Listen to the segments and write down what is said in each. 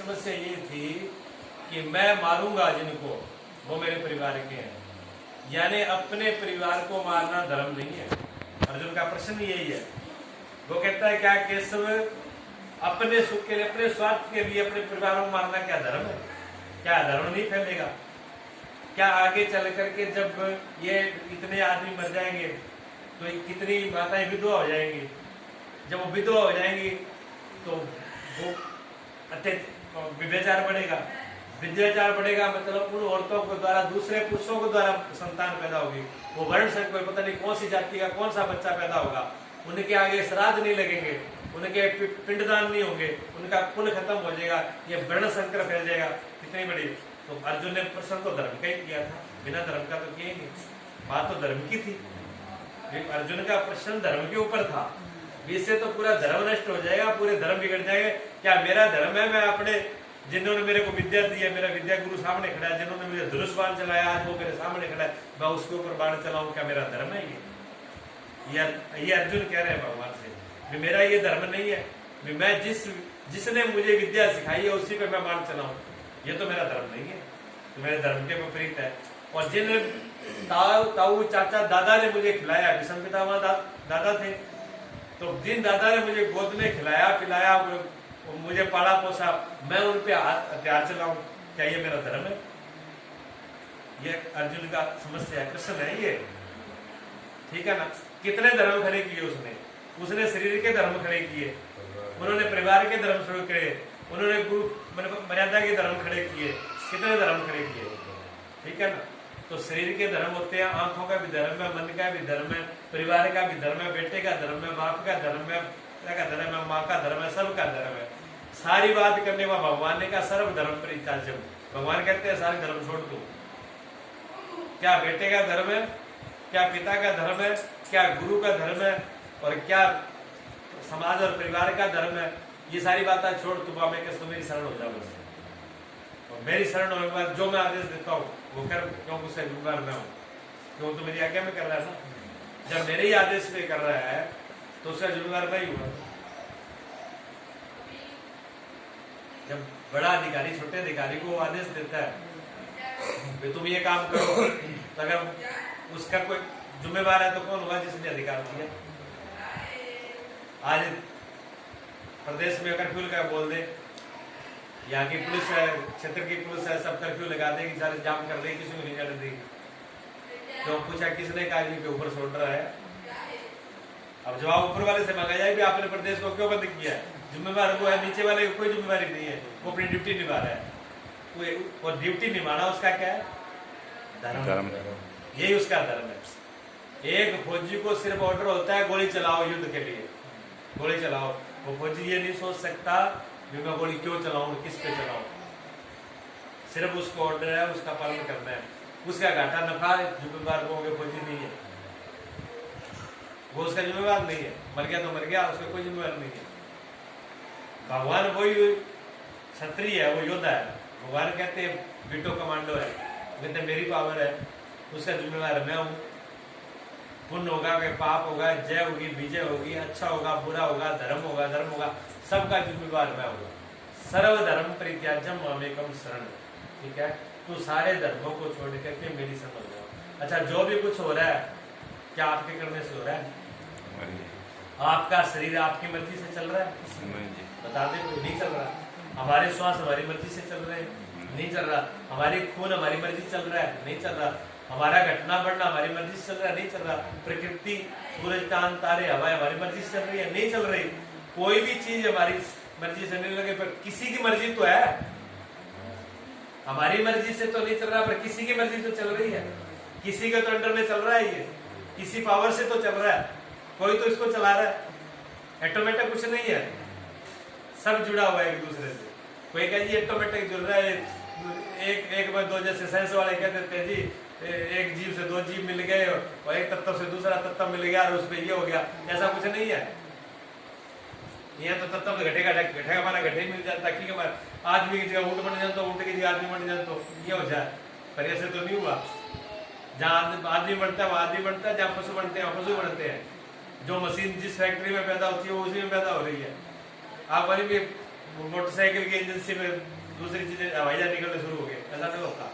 समस्या ये थी कि मैं मारूंगा जिनको वो मेरे परिवार के हैं, यानी अपने परिवार को मारना धर्म नहीं है। अर्जुन का प्रश्न यही है। वो कहता है क्या केशव, अपने सुख के लिए, अपने स्वार्थ के लिए अपने परिवार को मारना क्या धर्म है? क्या धर्म नहीं फैलेगा? क्या आगे चल करके जब ये इतने आदमी मर जाएंगे तो कितनी माताएं विधवा हो जाएंगी? जब वो विधवा हो जाएंगी तो वो विभ्याचार बढ़ेगा। विभ्याचार बढ़ेगा मतलब उन औरतों के द्वारा दूसरे पुरुषों के द्वारा संतान पैदा होगी। वो वर्ण से कोई पता नहीं कौन सी जाति का कौन सा बच्चा पैदा होगा। उनके आगे श्राद्ध नहीं लगेंगे, उनके पिंडदान नहीं होंगे, उनका कुल खत्म हो जाएगा, ये वर्ण संकर फैल जाएगा। कितनी बड़ी। तो अर्जुन ने प्रश्न तो धर्म का ही किया था, बिना धर्म का तो किया ही नहीं। बात तो धर्म की थी। अर्जुन का प्रश्न धर्म के ऊपर था। इससे तो पूरा धर्म नष्ट हो जाएगा, पूरे धर्म बिगड़ जाएंगे। क्या मेरा धर्म है, मैं अपने जिन्होंने मेरे को विद्या दी है, मेरा विद्या गुरु सामने खड़ा है, जिन्होंने मुझे धनुष बाण चलाया आज वो मेरे सामने खड़ा है, मैं उसके ऊपर बाण चलाऊं, क्या मेरा धर्म है ये अर्जुन कह रहे हैं भगवान से, मेरा ये धर्म नहीं है। मैं जिसने मुझे विद्या सिखाई है उसी पे मैं बाण चलाऊं, ये तो मेरा धर्म नहीं है, तो मेरे धर्म के विपरीत है। और जिन ताऊ चाचा दादा ने मुझे खिलाया, विषम पितामह दादा थे, तो जिन दादा ने मुझे गोद में खिलाया पिलाया, मुझे पाला पोसा, मैं उन पे हथियार चलाऊं, क्या ये मेरा धर्म है? ये अर्जुन का समस्या है, प्रश्न है ये। ठीक है ना। कितने धर्म खड़े किए उसने शरीर के धर्म खड़े किए, उन्होंने परिवार के धर्म शुरू किए, उन्होंने गुरु मर्यादा के धर्म खड़े किए, कितने धर्म खड़े किए। ठीक है ना। तो शरीर के धर्म होते हैं, आंखों का भी धर्म है, मन का भी धर्म है, परिवार का भी धर्म है, बेटे का धर्म है, बाप का धर्म है, पिता का धर्म है, माँ का धर्म है, सबका धर्म है। सारी बात करने में भगवान ने कहा सर्व धर्म परित्याज्यम। भगवान कहते हैं सारे धर्म छोड़ दो। क्या बेटे का धर्म है, क्या पिता का धर्म है, क्या गुरु का धर्म है, और क्या समाज और परिवार का धर्म है, ये सारी बातें छोड़ तुम हमें कैसे मेरी शरण हो जाओ बस। और मेरी शरण होने के बाद जो मैं आदेश देता हूँ वो कर, क्यों उससे जिम्मेदार मैं हूँ, क्यों तो मेरी आज्ञा में कर रहा है ना। जब मेरे ही आदेश पे कर रहा है तो उसका जिम्मेदार मैं ही हुआ। जब बड़ा अधिकारी छोटे अधिकारी को आदेश देता है तुम ये काम करो, तो अगर उसका कोई जिम्मेवार है तो कौन होगा जिसने अधिकार दिया? आज प्रदेश में कर्फ्यू लगा बोल दे, यहाँ की पुलिस है, क्षेत्र की पुलिस है, सब कर्फ्यू लगा देगी, सारे जाम कर देगी, किसी को नहीं जाने देगी। तो पूछा किसने कहा के ऊपर से ऑर्डर है? अब जवाब ऊपर वाले से मांगा जाए कि आपने प्रदेश को क्यों बंद किया है? जिम्मेवार वो है, नीचे वाले को कोई जिम्मेवारी नहीं है, वो अपनी ड्यूटी निभा रहा है। वो ड्यूटी निभाना उसका क्या है? धर्म। यही उसका धर्म है। एक फौजी को सिर्फ ऑर्डर होता है गोली चलाओ, युद्ध के लिए गोली चलाओ। वो फौजी ये नहीं सोच सकता कि मैं गोली क्यों चलाऊं, किस पे चलाऊं। सिर्फ उसको ऑर्डर है, उसका पालन करना है। उसका घाटा नफा जिम्मेवार वो फौजी नहीं है, वो उसका जिम्मेवार नहीं है। मर गया तो मर गया, उसका कोई जिम्मेवार नहीं है। भगवान वही क्षत्रिय है, वो योद्धा है। भगवान कहते हैं बीटो कमांडो है, कहते मेरी पावर है, उसका जिम्मेवार मैं हूँ। पुण्य होगा कि पाप होगा, जय होगी विजय होगी, अच्छा होगा बुरा होगा, धर्म होगा धर्म होगा, सबका जिम्मेवार मैं होगा। सर्वधर्म परित्याज्यम मामेकम शरण। ठीक है। तो सारे धर्मों को छोड़ करके मेरी शरण हो जाओ। अच्छा, जो भी कुछ हो रहा है क्या आपके करने से हो रहा है? आपका शरीर आपकी मर्जी से चल रहा है? बता दे, नहीं चल रहा। हमारे श्वास हमारी मर्जी से चल रहे हैं? नहीं चल रहा। हमारी खून हमारी मर्जी से चल रहा है? नहीं चल रहा। हमारा घटना बढ़ना हमारी मर्जी से चल रहा है? नहीं चल रहा। प्रकृति, सूरज चांद तारे हवाएं हमारी मर्जी से चल रही है? नहीं चल रही। कोई भी चीज हमारी मर्जी से नहीं लगे, पर किसी की मर्जी तो है। हमारी मर्जी से तो नहीं चल रहा, पर किसी की मर्जी तो चल रही है। किसी के तो अंडर में चल रहा है, ये किसी पावर से तो चल रहा है, कोई तो इसको चला रहा है। ऑटोमेटिक कुछ नहीं है, सब जुड़ा हुआ है एक दूसरे से। कोई कहे जी ऑटोमेटिक जुड़ रहा है, एक में दो, जैसे साइंस वाले कहते हैं जी एक जीव से दो जीव मिल गए और एक तत्व से दूसरा तत्व मिल गया और उसमें ये हो गया। ऐसा कुछ नहीं है। यहाँ तो तत्व घटेगा हमारा घटे मिल जाता, ठीक है। आदमी की जगह ऊँट बन जाए तो ऊँट की जगह आदमी बन जाए तो ये हो जाए, पर ऐसे तो नहीं हुआ। जहाँ आदमी बनता है वहाँ आदमी बनता है, जहाँ पशु बनते हैं वहाँ पशु बनते हैं। जो मशीन जिस फैक्ट्री में पैदा होती है वो उसी में पैदा हो रही है। आप वाली भी मोटरसाइकिल के इंजन से दूसरी चीजें हवाई जहाज निकलने शुरू हो गए, ऐसा नहीं होता।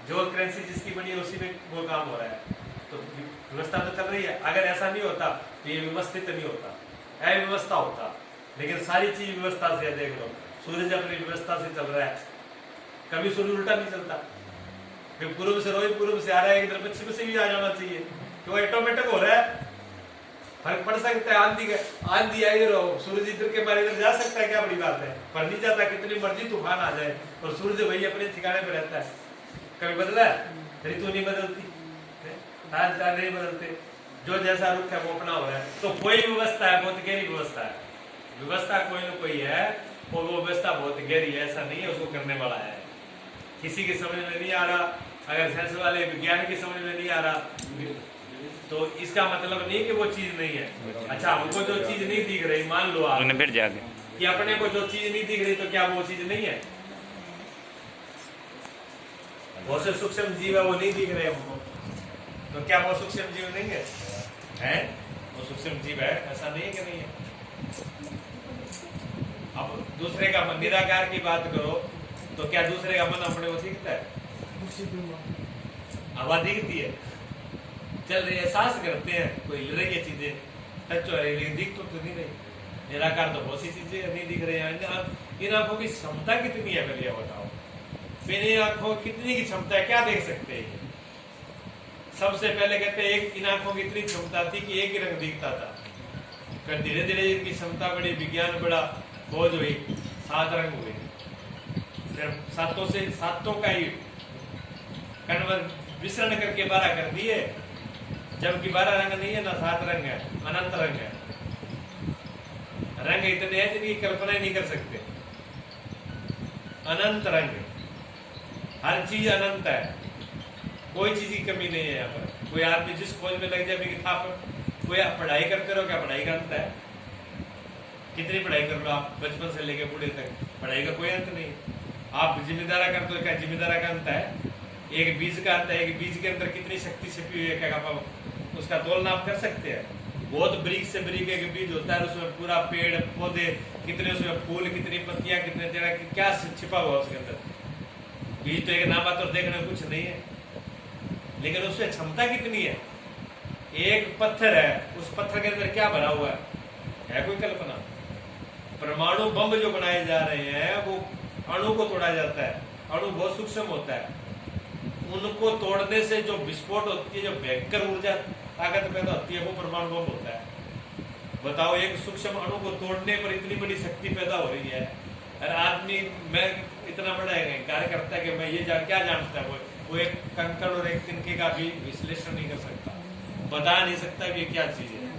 जो करेंसी जिसकी बनी है उसी में वो काम हो रहा है, तो व्यवस्था तो चल रही है। अगर ऐसा नहीं होता तो ये व्यवस्थित नहीं होता, अव्यवस्था होता। लेकिन सारी चीज व्यवस्था से, देख लो सूरज अपनी व्यवस्था से चल रहा है, कभी सूर्य उल्टा नहीं चलता। फिर पूर्व से रोहित पूर्व से आ रहा है, इधर पश्चिम से भी आ जाना चाहिए, तो ऑटोमेटिक हो रहा है। फर्क पड़ सकता है, आंधी आई रहो, सूरज इधर के बारे इधर जा सकता है, क्या बड़ी बात है, पर नहीं जाता। कितनी मर्जी तूफान आ जाए और सूरज वही अपने ठिकाने पे रहता है। कभी बदला है? ऋतु नहीं बदलती, तार नहीं बदलते, जो जैसा रुख है वो अपना हो रहा है। तो कोई व्यवस्था है, बहुत गहरी व्यवस्था है, व्यवस्था कोई ना कोई है, और वो व्यवस्था बहुत गहरी है, ऐसा नहीं है उसको करने वाला है। किसी की समझ में नहीं आ रहा, अगर साइंस वाले विज्ञान की समझ में नहीं आ रहा, तो इसका मतलब नहीं कि वो चीज नहीं है। अच्छा, हमको जो चीज नहीं दिख रही, मान लो आप फिर जाके कि अपने को जो चीज नहीं दिख रही, तो क्या वो चीज नहीं है? बहुत से सूक्ष्म जीव है, वो नहीं दिख रहे हमको, तो क्या वो सूक्ष्म जीव नहीं है? हैं? वो सूक्ष्म जीव है, ऐसा नहीं है कि नहीं है। अब दूसरे का मन, निराकार की बात करो, तो क्या दूसरे का मन अपने को दिखता है? हवा दिखती है, चल रही है, सांस करते हैं, कोई ले रही है चीजें, टच हो रही है, लेकिन दिख तो नहीं रही। निराकार तो बहुत सी चीजें नहीं दिख रही है। इन आंखों की क्षमता कितनी है, पहले बताओ। मेरी आंखों कितनी की क्षमता है, क्या देख सकते हैं? सबसे पहले कहते हैं एक इन आंखों की इतनी क्षमता थी कि एक ही रंग दिखता था, फिर धीरे धीरे इनकी क्षमता बढ़ी, विज्ञान बढ़ा, खोज हुई, 7 रंग हुए, फिर सातों का ही विसरण करके 12 कर दिए, जबकि 12 रंग नहीं है ना, 7 रंग है, अनंत रंग है। रंग इतने हैं जिनकी कल्पना ही नहीं कर सकते, अनंत रंग, हर चीज अनंत है, कोई चीज की कमी नहीं है यहाँ पर। कोई आदमी जिस खोज में लग जाए, कोई आप पढ़ाई करते रहो, क्या पढ़ाई का अंत है? कितनी पढ़ाई कर लो आप, बचपन से लेकर बूढ़े तक, पढ़ाई का कोई अंत नहीं। आप जिम्मेदारा करते हो, क्या जिम्मेदारा का अंत है? एक बीज का अंत है, एक बीज के अंदर कितनी शक्ति छिपी हुई है, क्या आप उसका तोल नाप कर सकते हैं? बहुत बरीक से बरीक एक बीज होता है, उसमें पूरा पेड़ पौधे, कितने उसमें फूल, कितनी पत्तियां, कितने तेरा क्या छिपा हुआ उसके अंदर। बीज तो एक नाम तो देखने में कुछ नहीं है, लेकिन उसमें क्षमता कितनी है। एक पत्थर है, उस पत्थर के अंदर क्या भरा हुआ है कोई कल्पना? परमाणु बम जो बनाए जा रहे हैं, वो अणु को तोड़ा जाता है, अणु बहुत सूक्ष्म होता है, उनको तोड़ने से जो विस्फोट होती है, जो भयंकर ऊर्जा ताकत पैदा होती है, वो परमाणु बम होता है। बताओ, एक सूक्ष्म अणु को तोड़ने पर इतनी बड़ी शक्ति पैदा हो रही है। अरे आदमी, मैं इतना बड़ा कार्य करता है कि मैं ये क्या जानता है, वो एक कंकड़ और एक तिनके का भी विश्लेषण नहीं कर सकता, बता नहीं सकता कि क्या चीज है।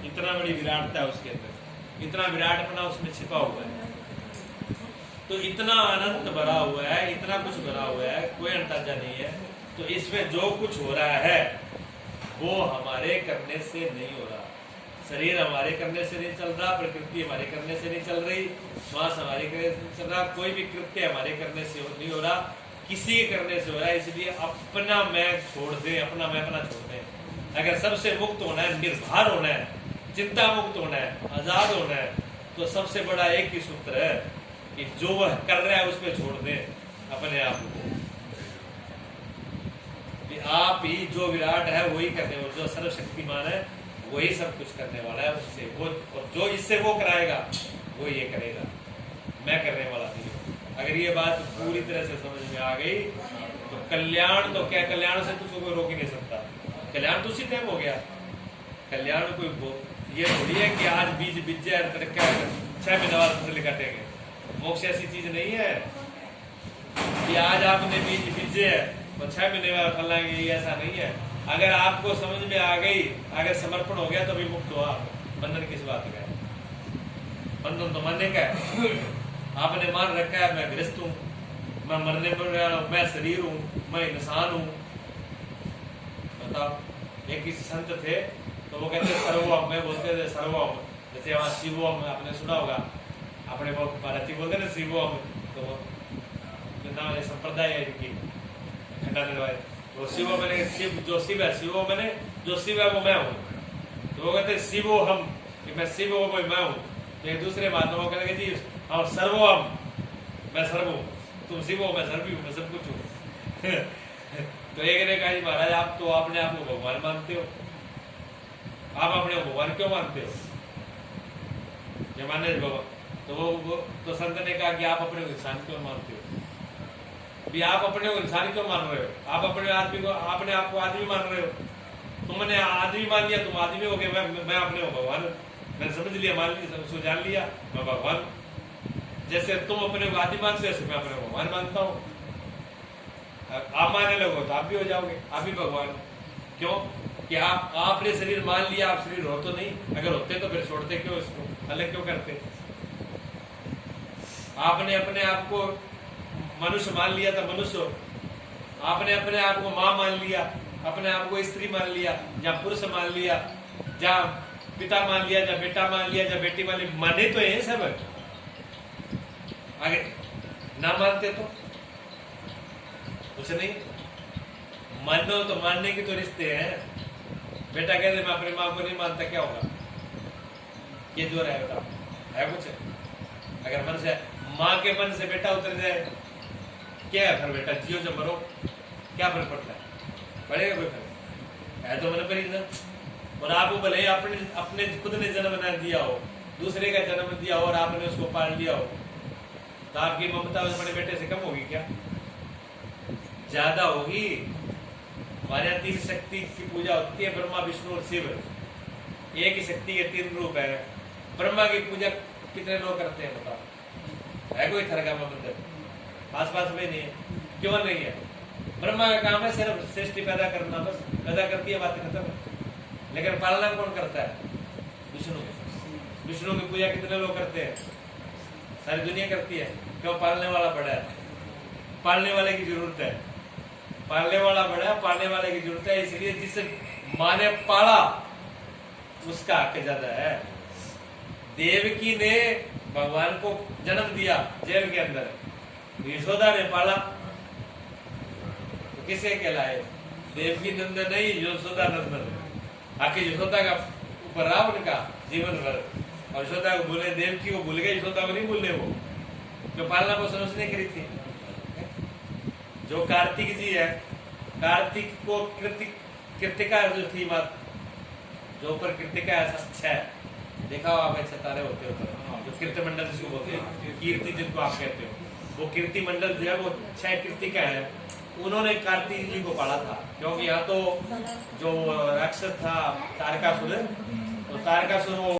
इतना बड़ी विराटता है उसके अंदर, इतना विराटपना उसमें छिपा हुआ है, तो इतना अनंत भरा हुआ है, इतना कुछ भरा हुआ है, कोई अंदाजा नहीं है। तो इसमें जो कुछ हो रहा है वो हमारे करने से नहीं हो रहा। शरीर हमारे करने से नहीं चल रहा, प्रकृति हमारे करने से नहीं चल रही, श्वास हमारे करने से नहीं चल रहा, कोई भी कृत्य हमारे करने से नहीं हो रहा, किसी के करने से हो रहा है। इसलिए अपना मैं छोड़ दे, अपना मैं अपना छोड़ दे। अगर सबसे मुक्त होना है, निर्भर होना है, चिंता मुक्त होना है, आजाद होना है, तो सबसे बड़ा एक ही सूत्र है कि जो वह कर रहा है उसमें छोड़ दे अपने आप को। आप ही जो विराट है वही करने वाला, जो सर्वशक्तिमान है वही सब कुछ करने वाला है। उससे वो, और जो इससे वो कराएगा वो ये करेगा, मैं करने वाला नहीं हूँ। अगर ये बात पूरी तरह से समझ में आ गई तो कल्याण, तो क्या कल्याण से तुझको कोई रोक ही नहीं सकता। कल्याण तो उसी टाइम हो गया। कल्याण कोई ये थोड़ी है कि आज बीज बीज जाए 6 महीने बाद फसल काटेंगे। मोक्ष ऐसी चीज नहीं है कि आज आपने बीज बीजे है और 6 महीने बाद फल आएंगे, ऐसा नहीं है। अगर आपको समझ में आ गई, अगर समर्पण हो गया तो भी मुक्त हो आप। बंधन किस बात का है? बंधन तो मानने का है। आपने मान रखा है मैं गृहस्थ हूँ, मैं मरने पर, मैं शरीर हूँ, मैं इंसान हूँ। बताओ, एक किसी संत थे तो वो कहते सर्वम, मैं बोलते थे सर्वम, जैसे वहाँ शिवम आपने सुना होगा, अपने वो भारती बोलते ना शिवम, तो नाम संप्रदाय है इनकी खंडाने वाले, तो शिव मैंने शिव, जो शिव है शिवो मैंने, जो शिव है वो मैं हूँ। तो वो कहते शिवो हम, कि मैं शिव हूँ, मैं हूँ। तो एक दूसरे महात्मा को कहेंगे जी हम सर्वोम, मैं सर्व हूँ, तुम शिव हो, मैं सर्वी हूँ, मैं सब कुछ हूँ। तो एक ने कहा जी महाराज आप तो अपने आप को भगवान मानते हो, आप अपने को भगवान क्यों मानते हो? ये माने बाबा तो वो तो संत ने कहा कि आप अपने को इंसान क्यों मानते हो? भी आप अपने को इंसान क्यों मान रहे हो? आप अपने आदमी को, अपने आप को आदमी मान रहे हो। तुमने आदमी मान लिया, तुम आदमी हो गए, मैं अपने को भगवान, मैंने समझ लिया, मान लिया, उसको जान लिया, मैं भगवान। जैसे तुम अपने को आदमी मानते हो, वैसे मैं अपने को भगवान मानता हूँ। आप मानने लगो तो आप भी हो जाओगे, आप भी भगवान। क्यों कि आपने शरीर मान लिया, आप शरीर हो तो नहीं, अगर होते तो फिर छोड़ते क्यों इसको, अलग क्यों करते? आपने अपने आप को मनुष्य मान लिया था मनुष्य हो, आपने अपने आप को माँ मान लिया, अपने आप को स्त्री मान लिया, जहाँ पुरुष मान लिया, जहाँ पिता मान लिया, जहाँ बेटा मान लिया, जहाँ बेटी मान ली, माने तो है सब। आगे ना मानते तो कुछ नहीं। मानो तो मानने की तो रिश्ते हैं। बेटा कहते मैं अपनी माँ को नहीं मानता, क्या होगा? ये जो है बताओ, है कुछ? अगर मन से, माँ के मन से बेटा उतर जाए, क्या है फिर? बेटा जियो जो मरो, क्या फर्क पड़ता है? पड़ेगा कोई फर्क? है तो मन पर ही ना। और आपको भले अपने अपने खुद ने जन्म ना दिया हो, दूसरे का जन्म दिया हो और आपने उसको पाल लिया हो, तो आपकी ममता उस बड़े बेटे से कम होगी क्या? ज्यादा होगी। हमारे यहाँ 3 शक्ति की पूजा होती है, ब्रह्मा विष्णु और शिव। एक ही शक्ति के 3 रूप है। ब्रह्मा की पूजा कितने लोग करते हैं बताओ? है कोई थरगामा मंदिर आस पास में? नहीं है। क्यों नहीं है? ब्रह्मा का काम है सिर्फ सृष्टि पैदा करना, बस पैदा करती है, बात खत्म है। लेकिन पालना कौन करता है? विष्णु। विष्णु की पूजा कितने लोग करते हैं? सारी दुनिया करती है। क्यों? पालने वाला बड़ा है, पालने वाले की जरूरत है, पालने वाला बड़ा है, पालने वाले की जरूरत है। इसलिए जिसे माँ ने पाला उसका हक ज्यादा है। देवकी ने भगवान को जन्म दिया जेल के अंदर, यशोदा ने पाला, तो किसे कहलाए? देवकी नंदन नहीं, यशोदा नंदन। आखिर यशोदा का ऊपर रहा उनका जीवन भर, और यशोदा को भूले, देवकी को भूल गए, यशोदा को नहीं भूले। वो जो पालना पोषण उसने करी थी। जो कार्तिक जी है, कार्तिक को कृतिका जो थी बात, जो ऊपर कृतिका है, 6 देखा हो आप, सितारे होते ऊपर, जो कीर्ति मंडल जिसको बोलते हैं, कीर्ति जिनको आप कहते हो, वो कीर्ति मंडल जो है वो 6 कृतिका है। उन्होंने कार्तिक जी को पाला था, क्योंकि यहाँ तो जो राक्षस था तारकासुर, तो तारकासुर वो